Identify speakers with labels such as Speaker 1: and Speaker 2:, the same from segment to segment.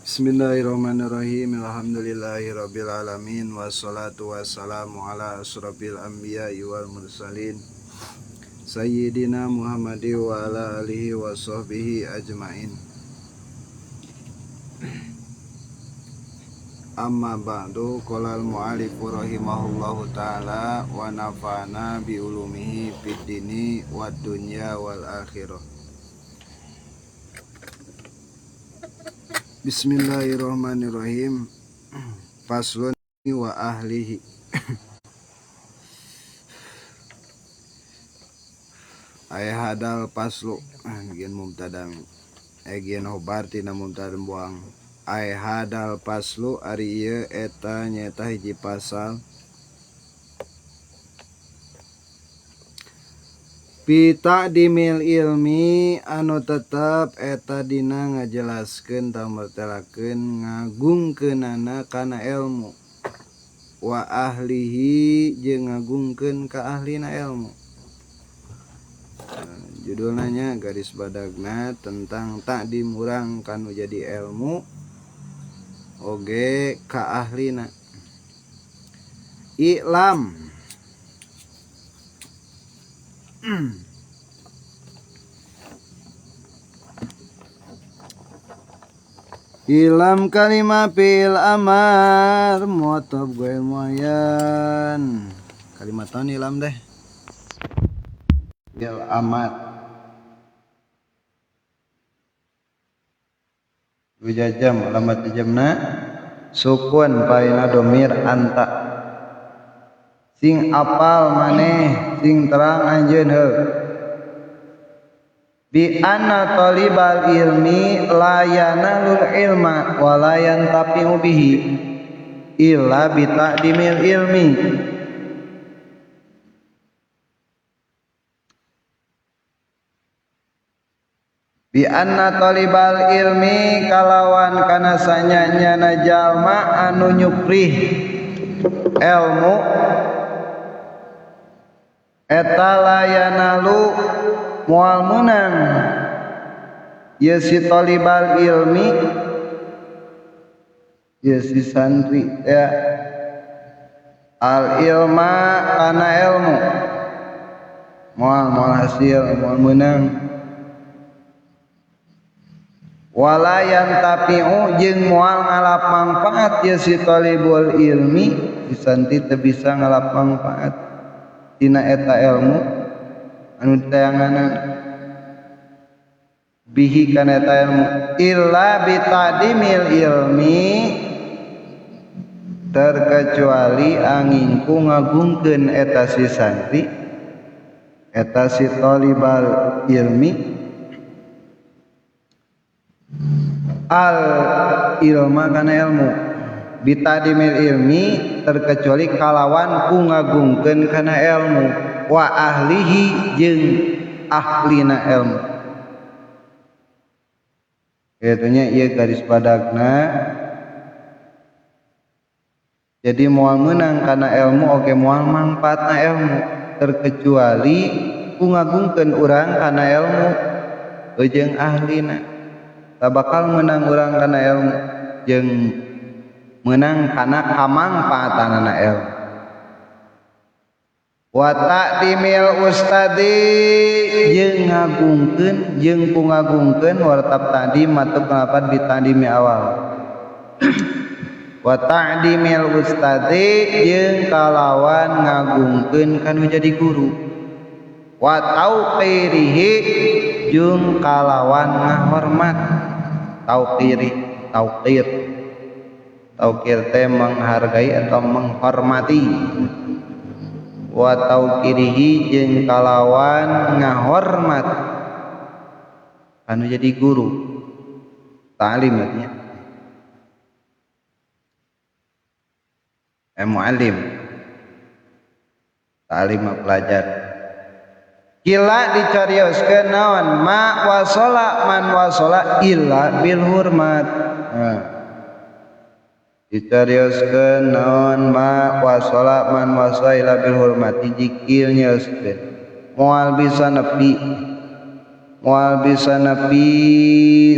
Speaker 1: Bismillahirrahmanirrahim. Alhamdulillahirabbil alamin wassalatu wassalamu ala asrofil anbiya'i wal mursalin sayyidina Muhammadi wa ala alihi wa sahbihi ajmain. Amma ba'du, qala al-mu'allifu rahimahullahu ta'ala wa nafa'ana bi ulumihi fid dini wad dunya wal akhirah. Bismillahirrahmanirrahim. Faslun wa ahlihi. Ayah hadal paslu gen mubtadam gen hobar tina mubtadam buang. Ayah hadal paslu ari ieu eta nyaeta hiji pasal pita dimil ilmi anu tetep eta dina ngajelaskeun tamertelakeun ngagungkeunana kana ilmu wa ahlihi jeung ngagungkeun ka ahlina ilmu. Judulna nya garis badagna tentang takdim urang kanu jadi ilmu oge ka ahlina. I'lam Ilam kalimah fil amar muatab goel muayyan. Kalimatan ilam deh. Fil amar. Wujajam alamat jamna sukun paina domir anta. Sing apal maneh sing terang anjeun heul. Bi anna talibal ilmi la yanalul ilma wa la yantafi'u bihi illa bi ta'dimil ilmi. Bi anna talibal ilmi kalawan kana sanyanyana jalma anu nyuprih ilmu eta layanalu mual menang ya si talibal ilmi ya si santri ya al ilma kana ilmu mual hasil mual menang walayan tapi'u jeung mual ngalap manfaat ya si talibul ilmi si santri teu bisa ngalap manfaat tina eta ilmu anu tayanganan bihi kana eta ilmu illa bi ta'dimil ilmi terkecuali angingku ngagungkeun eta si santri eta si talibal ilmi al ilma kana ilmu bitadimil ilmi terkecuali kalawan ku ngagungkeun kana ilmu wa ahlihi jeung ahlina ilmu. Kayaknya ieu garis badagna jadi moal meunang kana ilmu oge moal mangpaatna ilmu terkecuali ku ngagungkeun urang kana ilmu jeung ahlina. Tak bakal menang urang kana ilmu jeung menang kana kamangpaatanana ilmu. Wa ta'dimil ustadi jeung ngagungkeun jeung ku ngagungkeun wartab ta'dim matep lapat bitadimi awal. Wa ta'dimil ustadi jeung kalawan ngagungkeun kanu jadi guru. Wa tauqirihi jeung kalawan ngahormat. Tauqir teh menghargai atau menghormati. Wa tauqirihi jeung kalawan ngahormat anu jadi guru ta'lim artinya muallim ta'lim pelajar. Kila dicarioskeun naon ma wasala man wasala illa bil hurmat. Dicarioskeun naon ma wasala man wasala illa bil hurmat jikil nyeuskeun moal bisa nepi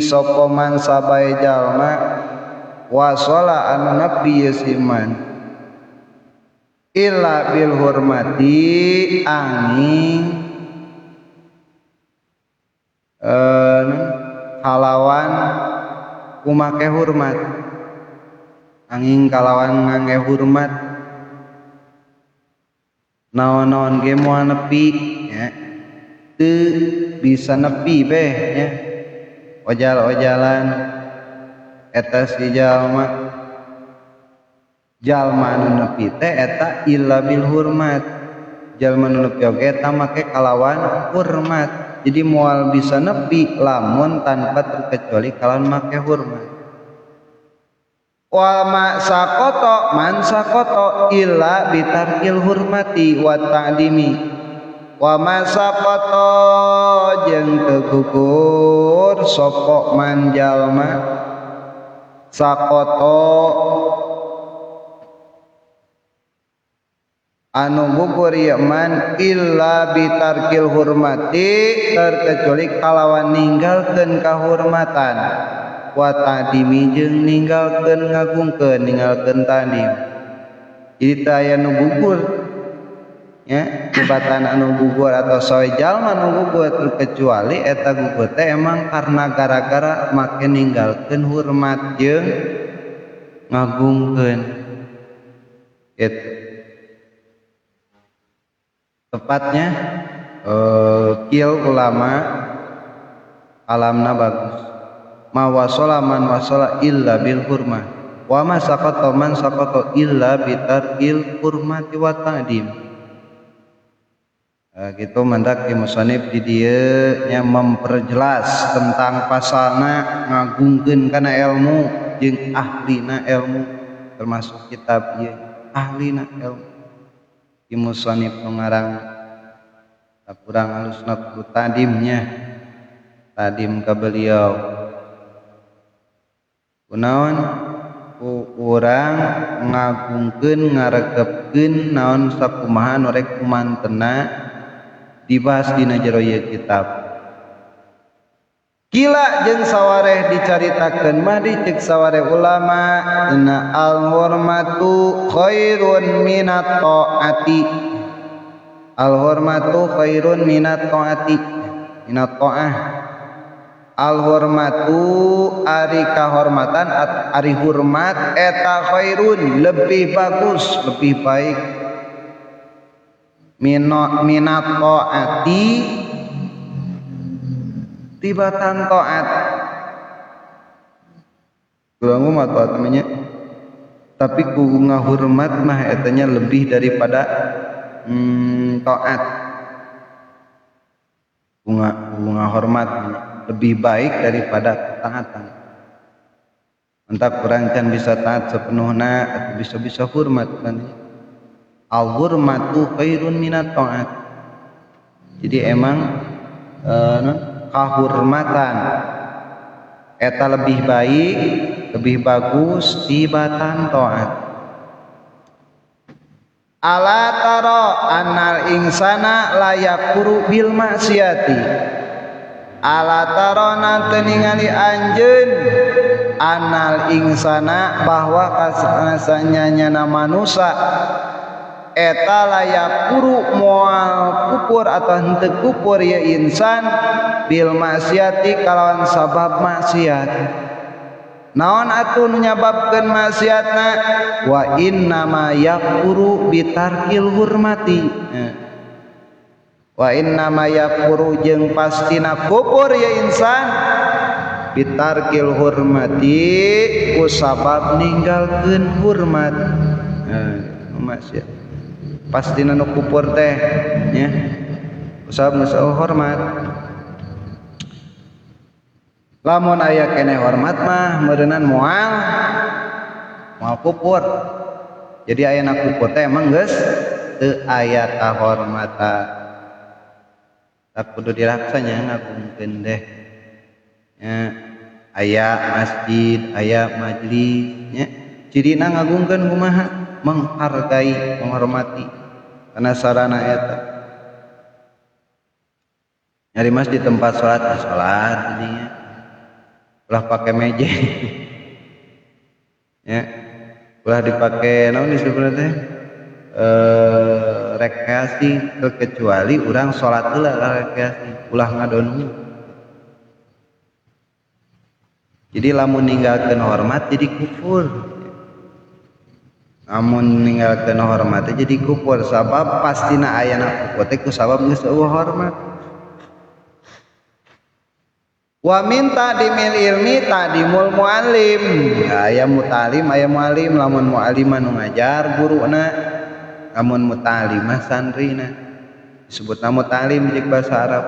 Speaker 1: sapa man sabae jalma wasala anu nepi siman illa bil hurmati angin kalawan kumake hormat angin kalawan ngangge hormat naon-naon ge moal nepi ya teu bisa nepi beh ya ojal-ojalan eta si jalma anu nepi teh eta illa bil hurmat jalma nu nepi oge eta make kalawan hormat jadi moal bisa nepi lamun tanpa terkecuali kalawan make hormat wal ma sakoto illa bitarkil hurmati wa ta'dimi wa ma sakoto jeung teu gugur sapa man jalma sakoto anu gugur ieu man illa bitarkil hurmati terkecuali kalawan ninggalkeun kahormatan wa ta'dimi jeung ninggalkeun ngagungkeun ninggalkeun ta'dim jadi teu aya nu gugur ya tibatan anu gugur atau sawe jalma anu gugur terkecuali eta gugur teh emang karena gara-gara make ninggalkeun hormat jeung ngagungkeun gitu tepatnya kieu ulama alamna bagus ma wasala man wasala illa bil hurmah wa ma saqata man saqata illa bitarkil hurmati wa ta'dim gitu mandak musannif di dieu nya memperjelas tentang pasalna ngagungkeun kana ilmu jeung ahlina ilmu termasuk kitab ieu ahlina ilmu di musannif nu ngarang kurang halusna kudu tadimnya tadim ka beliau kunaon ku urang ngagungkeun ngaregepkeun naon sakumaha nu rek kumantena dibahas dina jero ieu kitab kila jeung sawareh dicaritakeun mah dicek sawareh ulama inna al hurmatu khairun minat taati al hurmatu khairun minat taati minat taah al hurmatu ari kahormatan ari hormat eta khairun lebih bagus lebih baik minat taati tibatan taat kurang mah taat namanya tapi ku ngahormat mah etanya lebih daripada taat bunga hormat lebih baik daripada ketaatan entah kurang can bisa taat sepenuhna atau bisa hormat nanti al hurmatu khairun minat taat jadi emang kahormatan eta lebih baik lebih bagus tibatan taat ala tara annal insana layakuru bil maksiati ala tarona teu ningali anjeun annal insana bahwa kasanyana manusia eta layakuru moal kufur atau henteu kufur ya insan bil maksiati kalawan sabab maksiat naon atuh nu nyababkeun maksiatna wa innama yakfuru bitarkil hurmati wa innama yakfuru jeung pastina kufur ya insan bitarkil hurmati ku sabab ninggalkeun hormat maksiat pastina nu kufur teh nya ku sabab nu hormat lamun aya keneh hormat mah meureunan moal kufur jadi aya na kufur teh emang geus teu aya kahormatan tak kudu diraksanya ngagungkeun deh ya aya masjid aya majlis nya cirina ngagungkeun kumaha menghargai menghormati karena sarana eta nyari masjid tempat salat jadinya ulah pakai meja ya ulah dipakai naon disebutna teh rekreasi kecuali urang salat heula rekreasi ulah ngadonhu. Jadi lamun ninggalkeun hormat jadi kufur. Lamun ninggalkeun hormat jadi kufur sabab pastina ayana kufur teh ku sabab geus eueuh hormat. Wa min ta'dimil ilmi ta'dimul muallim. Ya, aya mutalim aya muallim, lamun muallim anu ngajar guruna, lamun mutalim mah santrina. Disebutna mutalim jeung basa Arab.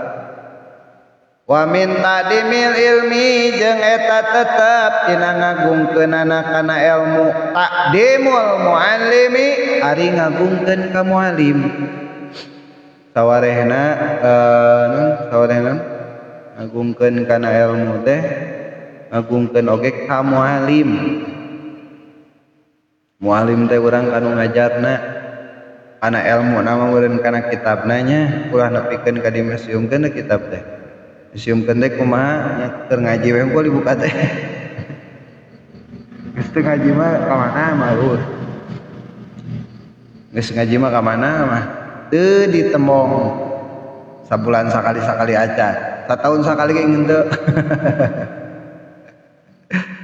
Speaker 1: Wa min ta'dimil ilmi jeung eta tetep dina ngagungkeunana kana ilmu ta'dimul muallimi ari ngagungkeun ka muallim. Sawarehna ngagungkeun kana ilmu teh ngagungkeun oge ka muallim. Muallim teh urang kanu ngajarna kana ilmu nama meureun kana kitabna nya ulah nepikeun ka dimesiumkeun kitab teh. Siumkeun teh kumaha nya keur ngaji we engko dibuka teh. Geus teu ngaji mah ka mana mah urus. Geus ngaji mah ka mana mah teu ditembong. Sabulan sakali aja. Satahun sakali ge ngeun teu.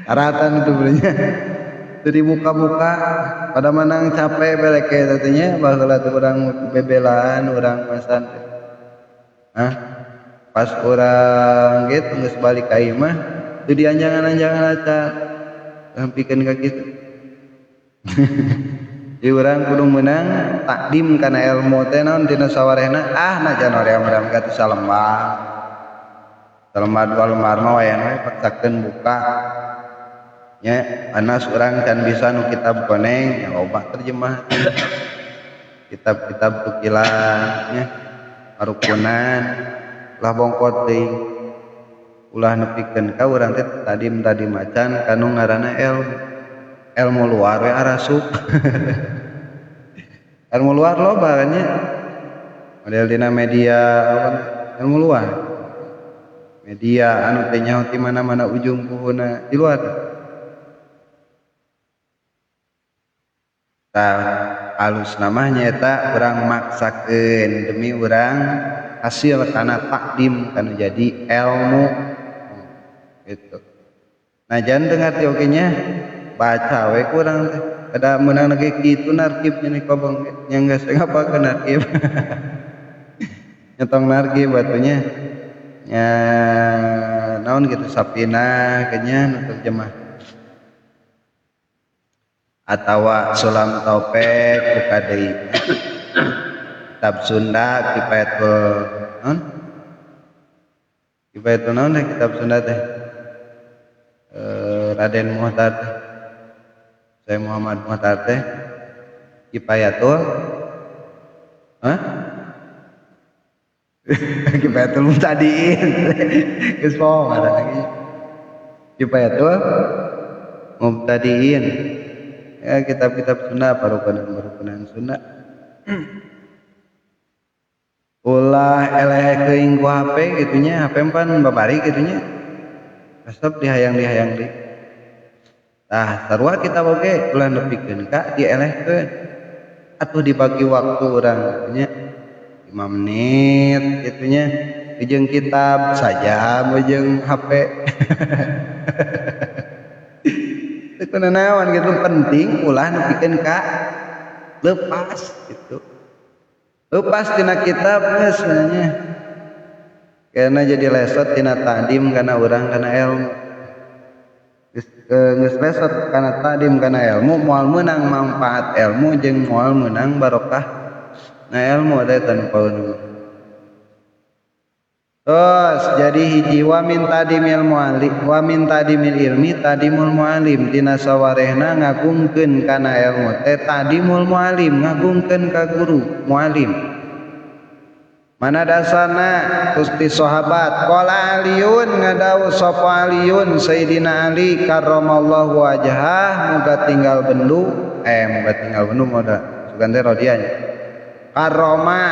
Speaker 1: Aratan itu benernya. Teu dibuka-buka pada menang capek beleke teh nya baheula teh urang bebelaan urang masan teh. Hah? Pas orang gitu geus balik ka ieu mah teu dianjangan-anjangan aca hampikeun ka kitu. Jadi urang kudu meunang takdim kana ilmu teh naon dina sawarehna najan hoream-hoream ka teh salembar. Salembar dua lembar mah wayahna we paksakeun buka. Nya anas urang can bisa nu kitab koneng nya loba terjemah. Kitab-kitab tukilan nya karukunan lah bongkot deui ulah nepikeun ka urang teh tadim macan kanu ngaranna ilmu luar we arasup. Ilmu luar loba kan nya model dina media ilmu luar media anu teh nyaho ti mana-mana ujung puhuna di luar. Tah alus namanya eta urang maksakeun demi urang hasil kana takdim kana jadi ilmu gitu. Nah jangan dengar ti oge nya baca we kurang teh kada meunang ge kitu narkibnya ni kobong nya geus ngapakeun narkib. Nyetong narkib batunya nya naon gitu sapina kenya nu terjemah atawa sulam taufik buka deui. Kitab Sunda Kifayatul naon? Kifayatul naon teh kitab Sunda teh? Raden Muhtar teh. Saya Muhammad Muhtar teh Kifayatul Kifayatul Mubtadiin. Geus poho ngaran lagi. Kifayatul Mubtadiin. Ya kitab-kitab Sunda parukunan Sunda. Ulah eleh keuing ku HP gitunya, HP pan babari gitunya. Resep dihayang deui. Tah sarua kita oge ulah nepikeun ka dielehkeun. Atuh dibagi waktu urang nya 5 menit gitunya. Jeung kitab saja jeung HP. Teu kuna naon gitu penting ulah nepikeun ka leupas gitu. Lepas tina kitab geus nya. Karena jadi lesot tina takdim kana urang kana ilmu. Geus lesot kana takdim kana ilmu moal meunang manfaat ilmu jeung moal meunang barokah na ilmu teh tanpaeun. Terus jadi hiji wa min tadimil ilmi tadimul muallim dina sawarehna ngagungkeun kana ilmu teh tadimul muallim ngagungkeun ka guru muallim. Mana dasana Gusti sahabat qala Aliun ngadawu sapa Aliun Sayyidina Ali karramallahu wajhah muga tinggal bendu moda sugan teh rodianya karrama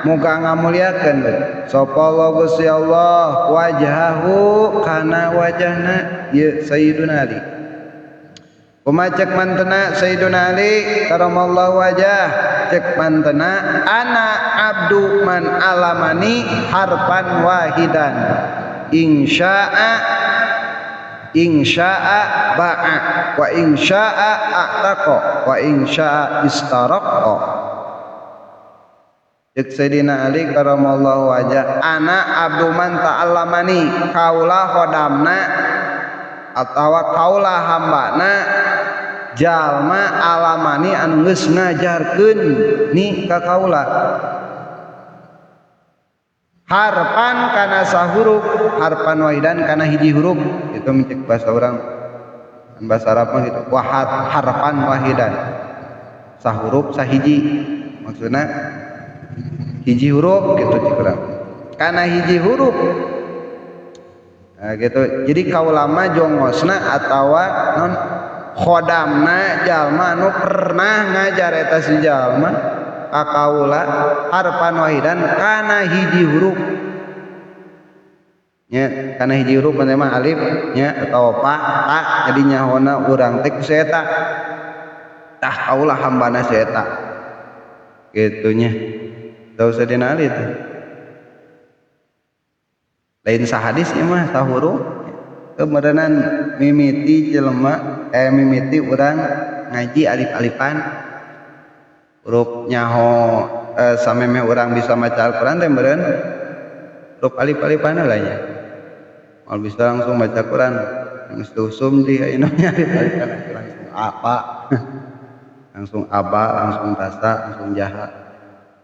Speaker 1: muga ngamuliakeun sapa Allah Gusti Allah wajhahu kana wajahna ya Sayyiduna Ali Kumaha cek mantena Sayyiduna Ali karamallahu wajah, cek mantena ana abdu man alamani harfan wahidan insya'a ba'a wa insya'a a'taqa wa insya'a istaraqa. Cek Sayyidina Ali karamallahu wajah, ana abdu man ta'allamani, kaula khodamna atawa kaula hambana jalma alamani anu geus ngajarkeun ni ka kaula harpan kana sahuruf, harpan wahidan kana hiji huruf. Itu mencek bahasa orang, bahasa Arab mah gitu, harpan wahidan, sahuruf sahiji, maksudna hiji huruf gitu cek urang kana hiji huruf. Nah, gitu. Jadi kaula mah jongosna atawa non khodamna jalma anu pernah ngajar eta si jalma ka kaula harpan wahidan kana hiji huruf nya, kana hiji huruf mah alif nya atau ta, jadi nyahona urang teh ku eta tah kaula hambana si eta kitu nya. Teu Sayyidina Ali teh lain sahadisnya mah sahuruf kemudian mimiti jelema mimiti urang ngaji alif-alifan huruf nyaho sameme urang bisa maca Al-Qur'an teh meureun huruf alif-alifan lah nya mal bisa langsung baca Quran geus usum di ayeuna nya alif-alifan langsung apa langsung aba langsung tasa langsung jaha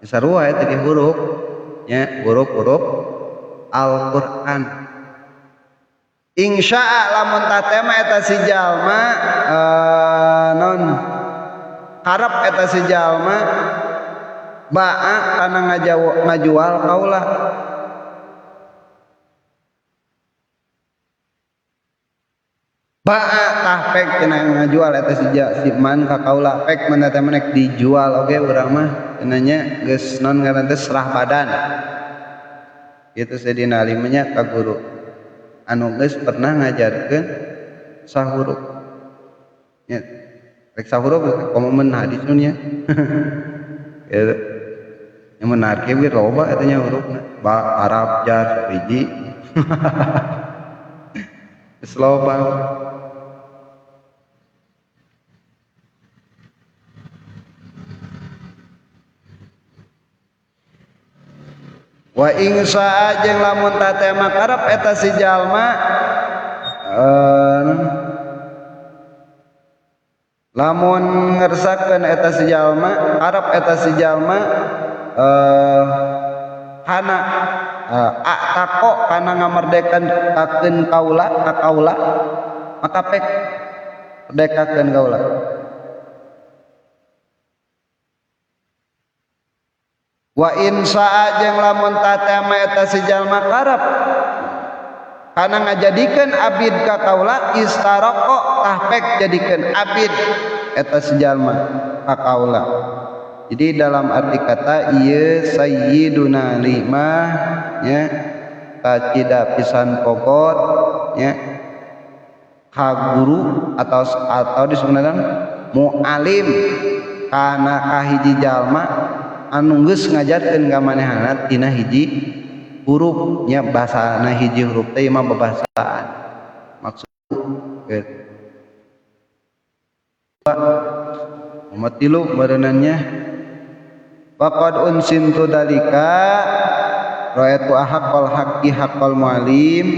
Speaker 1: sarua eta di huruf nya huruf-huruf Al-Qur'an. Insya'a lamun tatema eta si jalma non harap eta si jalma ba'a kana ngajual kaula ba'a tah pek cenah ngajual eta si man ka kaula pek mun eta menek dijual oge urang mah cenanya geus non ngaran teh serah badan. Itu Sayyidina Ali nya ka guru anu geus pernah ngajarkeun sahuruf nya rek sahuruf komomen hadis nu nya gitu nya menar ke wir loba eta nya hurufna ba Arab jar hiji geus loba. Wa ingsa jeung lamun tatema karep eta si jalma lamun ngersakeun eta si jalma karep eta si jalma kana ataqo kana ngamerdekakeun kaula ka kaula maka pek merdekakeun kaula. Wa insa'a jeung lamun tatema eta si jalma karep kana ngajadikeun abid ka kaula istaraqa tah pek jadikeun abid eta si jalma ka kaula. Jadi dalam arti kata ieu sayyiduna limah nya kacida pisan pokot nya ka guru atau disebutna muallim kana kahiji jalma anu geus ngajarkeun ka manehna tina hiji huruf nya basana hiji huruf teh mah babasaan maksud gitu. Umat tilu berenannya faqad unsintu dalika ra'aitu haqqal haqqi haqqal muallim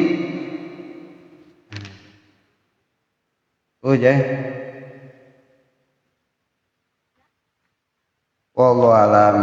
Speaker 1: jeh wallahu a'lam.